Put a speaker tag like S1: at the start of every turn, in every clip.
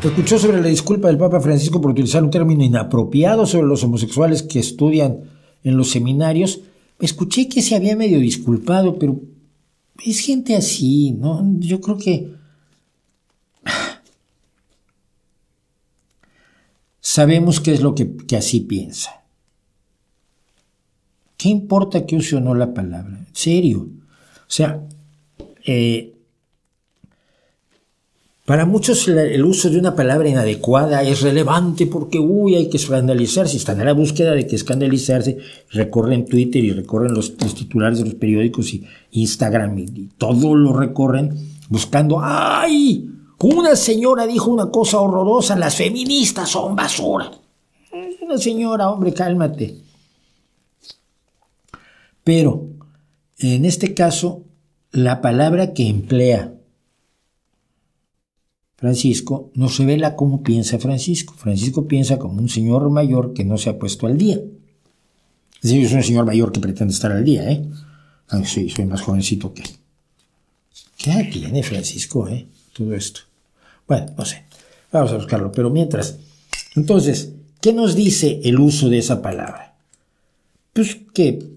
S1: Escuchó sobre la disculpa del Papa Francisco por utilizar un término inapropiado sobre los homosexuales que estudian en los seminarios. Escuché que se había medio disculpado, pero es gente así, ¿no? Yo creo que sabemos qué es lo que así piensa. ¿Qué importa que use o no la palabra? En serio. O sea, para muchos el uso de una palabra inadecuada es relevante porque, hay que escandalizarse. Están a la búsqueda de que escandalizarse. Recorren Twitter y recorren los titulares de los periódicos y Instagram y todo lo recorren buscando, ¡ay! Una señora dijo una cosa horrorosa, las feministas son basura. Una señora, hombre, cálmate. Pero, en este caso, la palabra que emplea Francisco nos revela cómo piensa Francisco. Francisco piensa como un señor mayor que no se ha puesto al día. Es decir, es un señor mayor que pretende estar al día, ¿eh? Ah, sí, soy más jovencito que él. ¿Qué edad tiene Francisco, todo esto? Bueno, no sé. Vamos a buscarlo. Pero mientras, entonces, ¿qué nos dice el uso de esa palabra? Pues que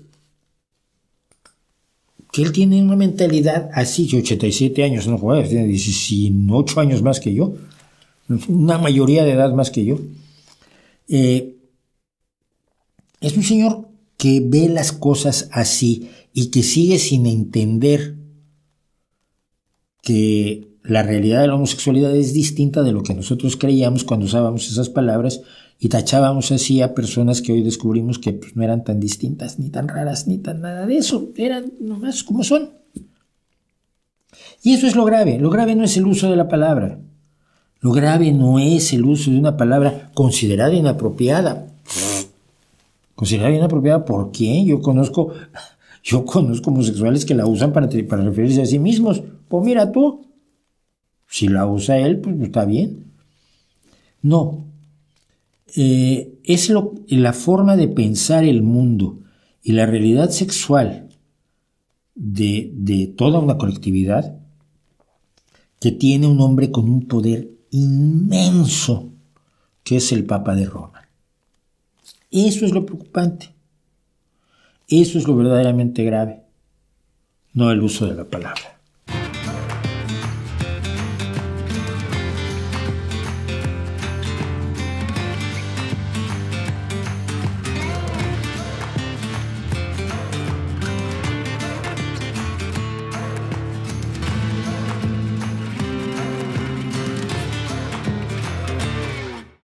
S1: él tiene una mentalidad así, 87 años, no joder, tiene 18 años más que yo, una mayoría de edad más que yo. Es un señor que ve las cosas así y que sigue sin entender que la realidad de la homosexualidad es distinta de lo que nosotros creíamos cuando usábamos esas palabras y tachábamos así a personas que hoy descubrimos que pues, no eran tan distintas, ni tan raras, ni tan nada de eso, eran nomás como son. Y eso es lo grave no es el uso de la palabra, lo grave no es el uso de una palabra considerada inapropiada. ¿Considerada inapropiada por quién? Yo conozco homosexuales que la usan para referirse a sí mismos. Pues mira tú, si la usa él, pues está bien. No. Es la forma de pensar el mundo y la realidad sexual de toda una colectividad que tiene un hombre con un poder inmenso, que es el Papa de Roma. Eso es lo preocupante. Eso es lo verdaderamente grave, no el uso de la palabra.